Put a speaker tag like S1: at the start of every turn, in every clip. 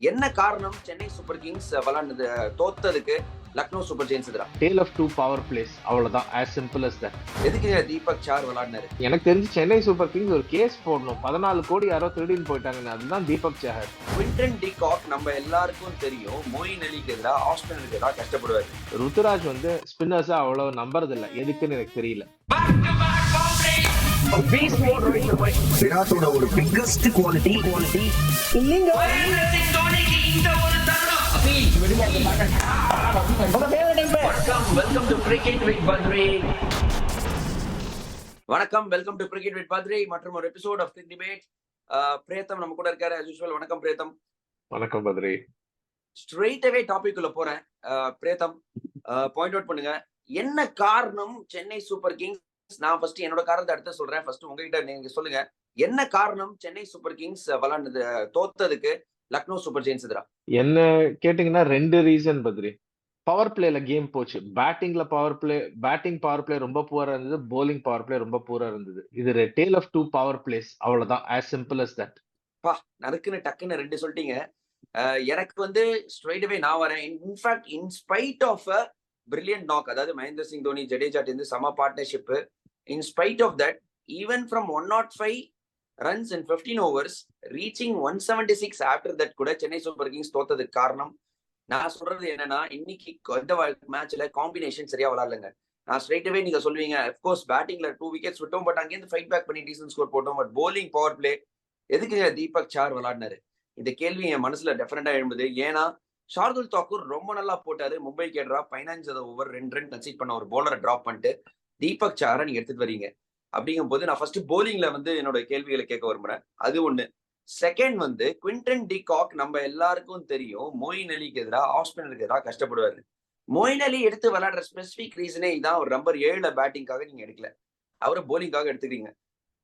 S1: என்ன காரணம் Chennai super kings விளையாண்டது தோத்ததுக்கு லக்னோ சூப்பர் ஜெயின்ஸ் எதிரா?
S2: Tale of two power plays, அவ்வளவுதான். as simple as that.
S1: எதுக்கு தீபக் சார் விளையாடினாரு?
S2: எனக்கு தெரிஞ்சு சென்னை சூப்பர் கிங்ஸ் ஒரு கேஸ் போடணும். 14 கோடி யாரோ திருடின்னு போயிட்டாங்க. அதுதான் Deepak sir.
S1: Quinton de Kock நம்ம எல்லாருக்கும் தெரியும், மொயின் அலிக்கு எதிராக ஆஸ்திரேலியாவுக்கு எதிராக கஷ்டப்படுவாரு.
S2: ருத்துராஜ் வந்து ஸ்பின்னர்ஸா அவ்வளவு நம்புறது இல்ல. எதுக்குன்னு எனக்கு தெரியல.
S3: விராட்டோட ஒரு பிக்கஸ்ட் குவாலிட்டி இல்லைங்க.
S1: வணக்கம், welcome to cricket with Badri மற்றும் ஒரு எபிசோட் ஆஃப் கிரிக் டிபேட். பிரேத்தம் நம்ம கூட இருக்காரு as usual. வணக்கம் பிரேத்தம்.
S2: வணக்கம் பத்ரி.
S1: ஸ்ட்ரெயிட் அவே டாபிக் உள்ள போறேன். பிரேத்தம், பாயிண்ட் அவுட் பண்ணுங்க. என்ன காரணம் சென்னை சூப்பர் கிங்ஸ்? நான் ஃபர்ஸ்ட் என்னோட காரணத்தை அடுத்து சொல்றேன். ஃபர்ஸ்ட் உங்ககிட்ட நீங்க சொல்லுங்க, என்ன காரணம் சென்னை சூப்பர் கிங்ஸ் விளையாண்டது தோத்ததுக்கு லக்னோ சூப்பர் ஜெயின்ஸ் எதிரா?
S2: என்ன கேட்டீங்கன்னா 2 ரீசன் பத்ரி. பவர் பிளேல கேம் போச்சு. பேட்டிங் பவர் பிளே ரொம்ப புவரா இருந்தது. bowling பவர் பிளே ரொம்ப புவரா இருந்தது. இது tale of two power plays, அவ்வளவுதான். as simple as that.
S1: நறுக்குன்னு டக்குன்னு 2 சொல்லிட்டீங்க. எனக்கு வந்து ஸ்ட்ரெயிட் அவே நான் வரேன். In fact in spite of a brilliant knock, அதாவது மகேந்திர சிங் தோனி ஜடேஜா இருந்து சம partnership, in spite of that even from 105 runs in 15 overs reaching 176 after that கூட சென்னை சூப்பர் கிங்ஸ் தோத்ததுக்கு காரணம் நான் சொல்றது என்னன்னா, இன்னைக்கு இந்த மேட்ச்ல காம்பினேஷன் சரியா விளையாடலங்க. நான் ஸ்ட்ரெயிட் அவே நீங்க சொல்லுவீங்க, அஃப்கோர்ஸ் பேட்டிங்ல 2 wickets விட்டோம், பட் அங்கேருந்து ஃபைட் பேக் பண்ணி டீசன்ட் ஸ்கோர் போட்டோம். பட் bowling பவர் பிளே எதுக்கு தீபக் சார் விளையாடினாரு? இந்த கேள்வி என் மனசுல டெஃபினட்டா எழும்புது. ஏன்னா ஷார்துல் தாக்கூர் ரொம்ப நல்லா போட்டாரு. மும்பைக்கு எதிராக 15th over 2 ரன் கன்சீட் பண்ண ஒரு போலரை டிராப் பண்ணிட்டு தீபக் சாரை நீங்க எடுத்துட்டு வரீங்க. அப்படிங்கும் போது நான் ஃபர்ஸ்ட் போலிங்ல வந்து என்னோட கேள்விகளை கேட்க விரும்புறேன். அது ஒண்ணு. செகண்ட் வந்து குவிண்டன் டி காக் நம்ம எல்லாருக்கும் தெரியும், மொயின் அலிக்கு எதிராக ஆஸ்திரேலியாவுக்கு எதிராக கஷ்டப்படுவாரு. மொயின் அலி எடுத்து விளையாடுற ஸ்பெசிபிக் ரீசனே இதான். ஒரு நம்பர் 7 பேட்டிங்காக நீங்க எடுக்கல, அவரை போலிங்காக எடுத்துக்கிறீங்க.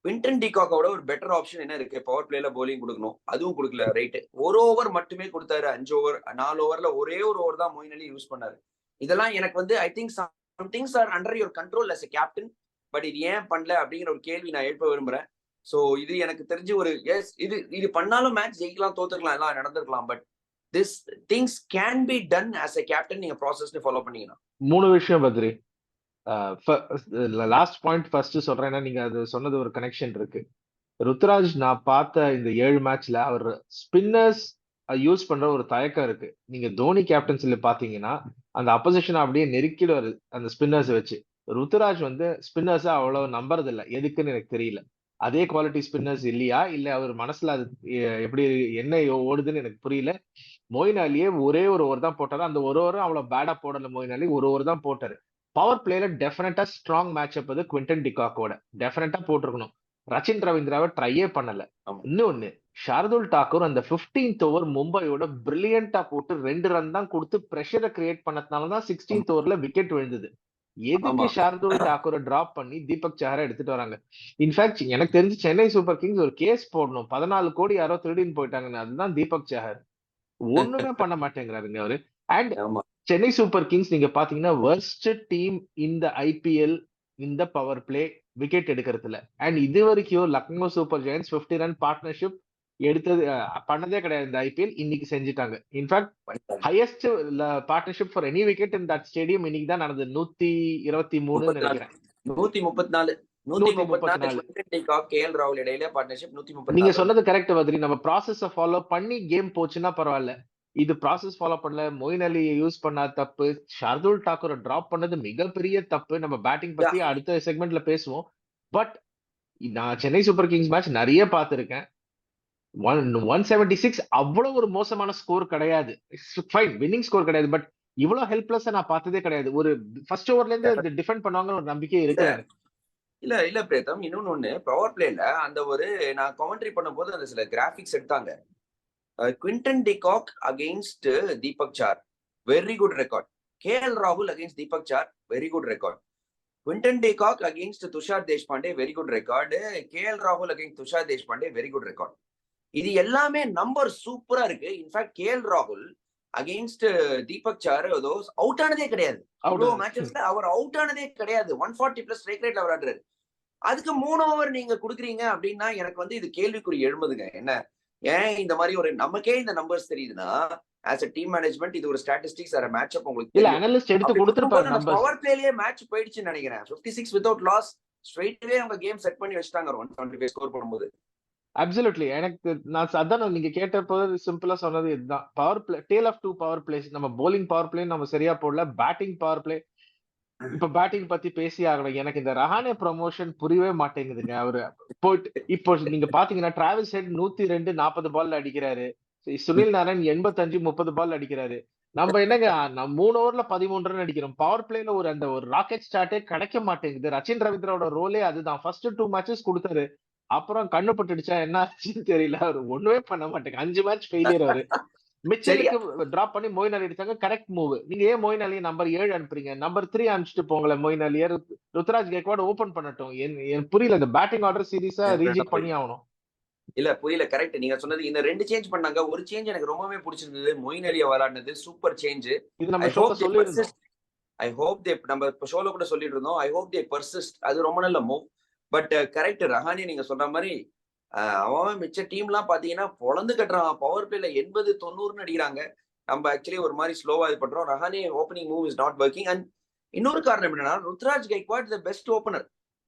S1: குவிண்டன் டி காக்கோட ஒரு பெட்டர் ஆப்ஷன் என்ன இருக்கு? பவர் பிளேல போலிங் கொடுக்கணும், அதுவும் கொடுக்கல. ரைட்டு, 1 over மட்டுமே கொடுத்தாரு. 5 over 4 overல ஒரே ஒரு ஓவர் தான் மொயின் அலி யூஸ் பண்ணாரு. இதெல்லாம் எனக்கு வந்து I think some things are under your control as a captain. But இது ஏன் பண்ணல அப்படிங்கிற ஒரு கேள்வி நான் எழுப்ப விரும்புறேன். சோ இது எனக்கு தெரிஞ்சு ஒரு எஸ், இது பண்ணாலும் மேட்ச் ஜெயிக்கலாம், தோத்துக்கலாம், எல்லாம் நடந்திருக்கலாம். But this things can be done as a captain. நீங்க ப்ராசஸ் ஃபாலோ பண்ணீங்கன்னா
S2: 3 விஷயம் பத்ரி. லாஸ்ட் பாயிண்ட் ஃபர்ஸ்ட் சொல்றேன்னா, நீங்க அது சொன்னது ஒரு கனெக்ஷன் இருக்கு. ருத்துராஜ் நான் பார்த்த இந்த 7 மேட்ச்ல அவர் ஸ்பின்னர்ஸ் யூஸ் பண்ற ஒரு தயக்கம் இருக்கு. நீங்க தோனி கேப்டன்சில பாத்தீங்கன்னா அந்த அப்போசிஷன் அப்படியே நெருக்கிடுவாரு அந்த ஸ்பின்னர்ஸ் வச்சு. ருத்துராஜ் வந்து ஸ்பின்னர்ஸா அவ்வளவு நம்புறது இல்ல. எதுக்குன்னு எனக்கு தெரியல. அதே குவாலிட்டி ஸ்பின்னர்ஸ் இல்லையா, இல்ல அவர் மனசுல அது எப்படி என்ன ஓடுதுன்னு எனக்கு புரியல. மொயின் அலியே ஒரே ஒரு ஓவர் தான் போட்டாரு. அந்த ஒரு ஓவர் அவ்வளவு பேடா போடல. மொயின் அலி ஒரு ஓவர் தான் போட்டாரு. பவர் பிளேல டெஃபினட்டா ஸ்ட்ராங் மேட்ச் அப் அது குவிண்டன் டி காக்கோட டெஃபினட்டா போட்டிருக்கணும். ரச்சின் ரவீந்திராவை ட்ரையே பண்ணல. இன்னொன்னு, ஷார்துல் தாக்கூர் அந்த 15th over மும்பையோட பிரில்லியண்டா போட்டு 2 ரன் தான் கொடுத்து பிரஷரை கிரியேட் பண்ணதுனாலதான் 16th overல விக்கெட் விழுந்தது. எதுக்கு ஷார்துல் தாக்கூரை டிராப் பண்ணி தீபக் சாரை எடுத்துட்டு வராங்க? இன்ஃபேக்ட் எனக்கு தெரிஞ்சு சென்னை சூப்பர் கிங்ஸ் ஒரு கேஸ் போடணும். 14 கோடி யாரோ திருடின்னு போயிட்டாங்கன்னு. அதுதான் தீபக் சார். ஒண்ணுமே பண்ண மாட்டேங்கிறாருங்க அவரு. அண்ட் சென்னை சூப்பர் கிங்ஸ் நீங்க பாத்தீங்கன்னா வர்ஸ்ட் டீம் இந்த ஐபிஎல் இந்த பவர் பிளே விக்கெட் எடுக்கிறதுல. அண்ட் இது வரைக்கும் Lucknow super giants 50 run partnership எடுத்தது பண்ணதே கிடையாது இந்த ஐபிஎல். இன்னைக்கு செஞ்சுட்டாங்க. In fact highest partnership for any wicket in that stadium இன்னைக்கு தான் நடந்தது. 123 நினைக்கிறேன்.
S1: 134 கேஎல் ராகுல் இடையில பார்ட்னர்ஷிப் 134.
S2: நீங்க சொன்னது கரெக்ட் பத்ரி. நம்ம ப்ராசஸ் ஃபாலோ பண்ணி கேம் போச்சுன்னா பரவாயில்ல. இது ப்ராசஸ் ஃபாலோ பண்ணல. மொயின் அலி யூஸ் பண்ண தப்பு, ஷார்துல் தாக்கூரை டிராப் பண்ணது மிகப்பெரிய தப்பு. நம்ம பேட்டிங் பத்தி அடுத்த செக்மெண்ட்ல பேசுவோம். பட் நான் சென்னை சூப்பர் கிங்ஸ் மேட்ச் நிறைய பார்த்திருக்கேன். 176 அவ்வளவு ஒரு மோசமான ஸ்கோர் கிடையாது. ஃபைன், வின்னிங் ஸ்கோர் கிடையாது. பட் இவ்வளவு ஹெல்ப்லெஸ் நான் பார்த்ததே கிடையாது. ஒரு ஃபர்ஸ்ட் ஓவர்ல இருந்து டிஃபெண்ட் பண்ணுவாங்கன்னு ஒரு நம்பிக்கை இருக்கு.
S1: இல்ல பிரேதம், இன்னொன்னு பவர் பிளேல அந்த ஒரு நான் கமெண்ட்ரி பண்ணும்போது அந்த சில கிராபிக்ஸ் எடுத்தாங்க. குவிண்டன் டி காக் against Deepak sir, very good record. KL ராகுல் against Deepak sir, very good record. Quinton de காக் against Tushar Deshpande, very good record. KL ராகுல் against Tushar Deshpande, very good record. இது எல்லாமே நம்பர் சூப்பரா இருக்கு. இன்ஃபேக்ட் கேஎல் ராகுல் அகெயின்ஸ்ட் தீபக் சார் ஏதோ அவுட் ஆனதே கிடையாது. அவ்வளவு மேட்சஸ்ல அவர் அவுட் ஆனதே கிடையாது. 140+ ஸ்ட்ரைக் ரேட்ல விளையாடுறாரு. அதுக்கு 3 over நீங்க குடுக்குறீங்க அப்படின்னா எனக்கு வந்து இது கேள்விக்குறி எழும்புதுங்க. என்ன ஏன் இந்த மாதிரி ஒரு நமக்கே இந்த நம்பர்ஸ் தெரியுதுன்னா ஆஸ் அ டீம் மேனேஜ்மெண்ட் இது ஒரு ஸ்டாட்டிஸ்டிக்ஸ் ஆர் மேட்ச் அப் உங்களுக்கு
S2: இல்ல அனலிஸ்ட் எடுத்து கொடுத்திருப்பாரு நம்பர்ஸ்.
S1: பவர் பிளேலயே மேட்ச் போயிடுச்சுன்னு நினைக்கிறேன். 56 வித்அவுட் லாஸ் ஸ்ட்ரைட்வே அவங்க கேம் செட் பண்ணி வச்சிட்டாங்க 125 ஸ்கோர் பண்ணும்போது.
S2: அப்சல்யூட்லி. எனக்கு நான் அதான் நீங்க கேட்டப்போ சிம்பிளா சொன்னது இதுதான். Power play tale of 2 power plays. நம்ம bowling பவர் பிளே நம்ம சரியா போடல. பேட்டிங் பவர் பிளே இப்ப பேட்டிங் பத்தி பேசி ஆகணும். எனக்கு இந்த ரஹானே ப்ரமோஷன் புரியவே மாட்டேங்குதுங்க. அவரு போயிட்டு இப்போ நீங்க பாத்தீங்கன்னா டிராவல்ஸ் ஹெட் 102 40 பால்ல அடிக்கிறாரு. சுனில் நாராயண் 85 30 பால் அடிக்கிறாரு. நம்ம என்னங்க நம்ம 3 ஓவர்ல 13 ரன் அடிக்கிறோம். பவர் பிளேல ஒரு அந்த ஒரு ராக்கெட் ஸ்டார்ட்டே கிடைக்க மாட்டேங்குது. ரச்சின் ரவீந்திராவோட ரோலே அதுதான். ஃபர்ஸ்ட் 2 மேட்சஸ் கொடுத்தாரு. அப்புறம் கண்ணு பட்டுடுச்சா என்ன ஆச்சுன்னு தெரியல. அவர் ஒண்ணுமே பண்ண மாட்டேங்க. 5 மேட்ச் ஃபெயிலியர் அவரு. மிச்சலுக்கு டிராப் பண்ணி மொயின் அலி எடுத்தாங்க. Correct move. நீங்க ஏன் மொயின் அலி நம்பர் 7 அனுப்புறீங்க? நம்பர் 3 அனுப்பிச்சிட்டு போங்களேன். மொயின் அலியை ருத்ராஜ் கெய்க்வாட் ஓபன் பண்ணட்டும். எனக்கு புரியல. இந்த பேட்டிங் ஆர்டர் சீரிஸா ரீஜெக்ட் பண்ணி ஆகணும்.
S1: இல்ல புரியல. கரெக்ட் நீங்க சொன்னது. இந்த 2 சேஞ்ச் பண்ணாங்க. ஒரு சேஞ்ச் எனக்கு ரொம்பவே பிடிச்சிருந்தது. மொயின் அலியை விளையாடுனது சூப்பர் சேஞ்ச்.
S2: இது நம்ம ஷோல சொல்லிருந்தோம்.
S1: ஐ ஹோப் தே நம்ம ஷோல கூட சொல்லிட்டு இருந்தோம். I hope they persist. அது ரொம்ப நல்ல மூவ். பட் கரெக்ட் ரஹானே நீங்க சொல்ற மாதிரி அவன் மிச்ச டீம் எல்லாம் பாத்தீங்கன்னா பொழந்து கட்டுறான். பவர் பிளேல 80 90 அடிக்கிறாங்க. நம்ம ஆக்சுவலி ஒரு மாதிரி ஸ்லோவா இது பண்றோம். Rahane opening move is not working. And இன்னொரு காரணம் என்னன்னா Ruturaj Gaikwad the best opener.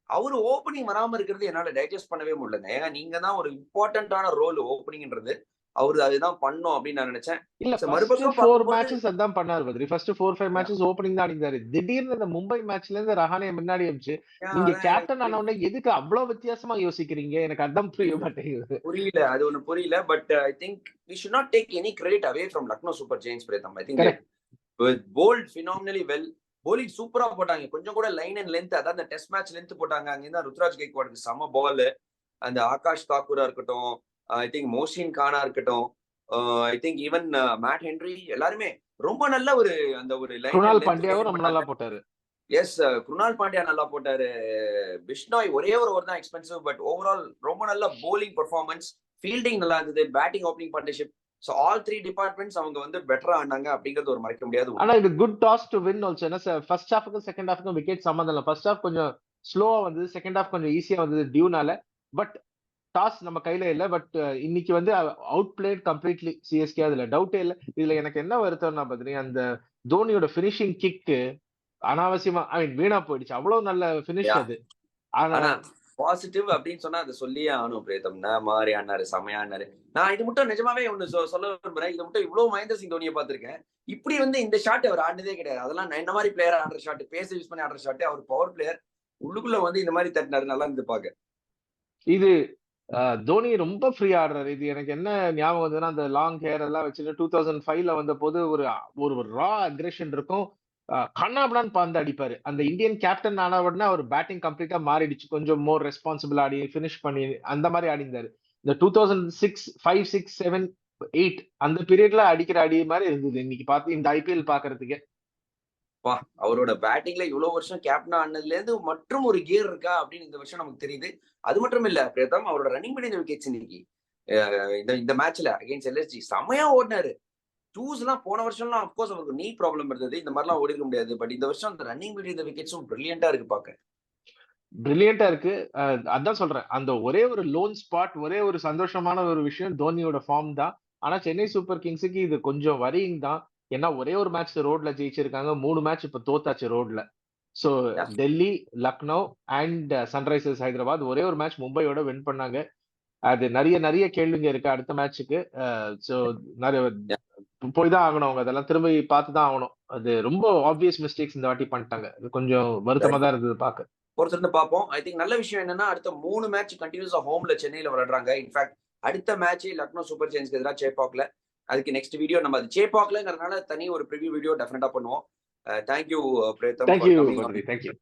S1: அவரு ஓப்பனிங் வராம இருக்கிறது என்னால டைஜஸ்ட் பண்ணவே முடியலங்க. ஏன்னா நீங்க தான் ஒரு இம்பார்ட்டன்டான ரோல் ஓப்பனிங்ன்றது. அவரு அதுதான் பண்ணும் அப்படின்னு நான் நினைச்சேன்.
S2: இல்ல மறுபடியும் 4 மேட்சஸ் அதான் பண்ணாரு பத்ரி. ஃபர்ஸ்ட் 4-5 மேட்சஸ் ஓப்பனிங் தான் அடிந்தாரு. திடீர்னு இந்த மும்பை மேட்ச்ல இருந்து ரஹானே முன்னாடி அமிச்சு நீங்க கேப்டன் ஆன உடனே எதுக்கு அவ்வளவு வித்தியாசமா யோசிக்கிறீங்க? எனக்கு அதான் புரிய மாட்டேங்குது.
S1: புரியல. அது ஒண்ணு புரியல. But I think we should not take any credit away from Lucknow Super Giants. I think they bowled phenomenally well. bowling சூப்பரா போட்டாங்க. கொஞ்சம் கூட லைன் அண்ட் லென்த், அதாவது அந்த டெஸ்ட் மேட்ச் லென்த் போட்டாங்க. அங்க ருத்ராஜ் கெய்க்வாடுக்கு சம பால். அந்த ஆகாஷ் தாக்கூரா இருக்கட்டும், ஐ திங்க் மோஷின் கானா இருக்கட்டும், I think even mat Henry, எல்லாருமே ரொம்ப நல்ல ஒரு அந்த ஒரு லைன்.
S2: குணால் பாண்டியாவும் ரொம்ப நல்லா போட்டாரு.
S1: எஸ், குணால் பாண்டியா நல்லா போட்டாரு. பிஷ்னாய் ஒரே ஒரு ஓவர் தான் எக்ஸ்பென்சிவ். பட் ஓவரால் ரொம்ப நல்ல bowling பெர்ஃபார்மன்ஸ். ஃபீல்டிங் நல்லா இருந்தது. Batting opening partnership. So all 3 departments அவங்க வந்து பெட்டரா ஆனாங்க அப்படிங்கிறது ஒரு மறைக்க முடியாது.
S2: ஆனா இது good toss to win also. ஏன்னா ஃபர்ஸ்ட் ஹாஃப்க்கு செகண்ட் ஹாஃப்க்கு விக்கெட் சம்பந்தம் இல்லை. ஃபர்ஸ்ட் ஹாஃப் கொஞ்சம் ஸ்லோவா வந்தது. செகண்ட் ஹாஃப் கொஞ்சம் ஈஸியா வந்தது டியூனால. பட் டாஸ் நம்ம கையில இல்ல. பட் இன்னைக்கு வந்து அவுட் பிளேட் கம்ப்ளீட்லி சிஎஸ்கே. அதுல டவுட்டே இல்ல. இதுல எனக்கு என்ன வருத்தம்னா பாத்தீங்கன்னா அந்த தோனியோட பினிஷிங் கிக் அனாவசியமா வீணா போயிடுச்சு. அவ்வளவு நல்ல பினிஷ் அது.
S1: ஆனா பாசிட்டிவ் அப்படின்னு சொன்னா அதை சொல்லியே ஆனும் பிரேதம். மாதிரி ஆனாரு, செமையா ஆனாரு. நான் இது மட்டும் நிஜமாவே ஒண்ணு சொல்ல விரும்புறேன். இது மட்டும் இவ்வளவு மகேந்திர சிங் தோனியை பார்த்திருக்கேன். இப்படி வந்து இந்த ஷாட் அவர் ஆடினதே கிடையாது. அதெல்லாம் என்ன மாதிரி பிளேயர் ஆடுற ஷாட், பேச யூஸ் பண்ணி ஆடுற ஷாட். அவர் பவர் பிளேயர் உள்ளுக்குள்ள வந்து இந்த மாதிரி தட்டினாரு. நல்லா இருந்து பாக்க. இது
S2: தோனி ரொம்ப ஃப்ரீயா ஆடுறாரு. இது எனக்கு என்ன ஞாபகம் வந்ததுன்னா அந்த லாங் ஹேர் எல்லாம் வச்சுட்டு 2005ல வந்த போது ஒரு ரா அக்ரெஷன் இருக்கும். கண்ணாபடான்னு பாந்து அடிப்பாரு. அந்த இந்தியன் கேப்டன் ஆன உடனே அவர் பேட்டிங் கம்ப்ளீட்டா மாறிடுச்சு. கொஞ்சம் மோர் ரெஸ்பான்சிபிள் ஆடி பினிஷ் பண்ணி அந்த மாதிரி ஆடிந்தாரு. இந்த 2006 5 6 7 8 அந்த பீரியட்ல அடிக்கிற அடி மாதிரி இருந்தது இன்னைக்கு பார்த்து இந்த ஐபிஎல் பாக்குறதுக்கு.
S1: அவரோட பேட்டிங்ல இவ்வளவு வருஷம் கேப்டன் ஆனதுல இருந்து மற்றும் ஒரு கியர் இருக்கா அப்படின்னு இந்த வருஷம் நமக்கு தெரியுது. அது மட்டும் இல்ல பிரேதம், அவரோட ரன்னிங் பிட்வீன் விக்கெட்ஸ் இன்னைக்கு இந்த மேட்ச்ல அகைன்ஸ்ட் எல்எஸ்ஜி செமையா ஓடினாரு. டூஸ் எல்லாம் போன வருஷம்லாம் அப்கோர்ஸ் அவருக்கு நீ ப்ராப்ளம் இருந்தது. இந்த மாதிரிலாம் ஓடி இருக்க முடியாது. பட் இந்த வருஷம் அந்த ரன்னிங் பிட்வீன் விக்கெட்ஸும் பிரில்லியண்டா இருக்கு பாக்க.
S2: பிரில்லியண்டா இருக்கு. அதான் சொல்றேன். அந்த ஒரே ஒரு லோன் ஸ்பாட், ஒரே ஒரு சந்தோஷமான ஒரு விஷயம் தோனியோட ஃபார்ம் தான். ஆனா சென்னை சூப்பர் கிங்ஸுக்கு இது கொஞ்சம் வரியிங் தான். ஏன்னா ஒரே ஒரு மேட்ச் ரோட்ல ஜெயிச்சிருக்காங்க. 3 மேட்ச் இப்ப தோத்தாச்சு ரோட்ல. So Delhi, Lucknow and Sunrisers Hyderabad ஒரே ஒரு மேட்ச் மும்பையோட வின் பண்ணாங்க. அது நிறைய கேள்விங்க இருக்கு அடுத்த மேட்சுக்கு. சோ நிறைய போய் தான் ஆகணும். அவங்க அதெல்லாம் திரும்பி பார்த்து தான் ஆகணும். அது ரொம்ப ஆப்வியஸ் மிஸ்டேக்ஸ் இந்த வாட்டி பண்ணிட்டாங்க. கொஞ்சம் வருத்தமா தான் இருந்தது பாக்க.
S1: பொறுத்திருந்து பார்ப்போம். ஐ திங்க் நல்ல விஷயம் என்னன்னா அடுத்த 3 மேட்ச் கண்டினியூஸா ஹோம்ல சென்னையில விளையாடுறாங்க. இன்ஃபேக்ட் அடுத்த மேட்ச் லக்னோ சூப்பர் ஜெயின்ஸ்க்கு எதிராக சேப்பாக்ல. அதுக்கு நெக்ஸ்ட் வீடியோ நம்ம அது சேப்பாக்லங்கிறதுனால தனி ஒரு ப்ரிவியூ வீடியோ டெஃபினட்டா பண்ணுவோம். தேங்க்யூ பிரேதம்.
S2: தேங்க்யூ.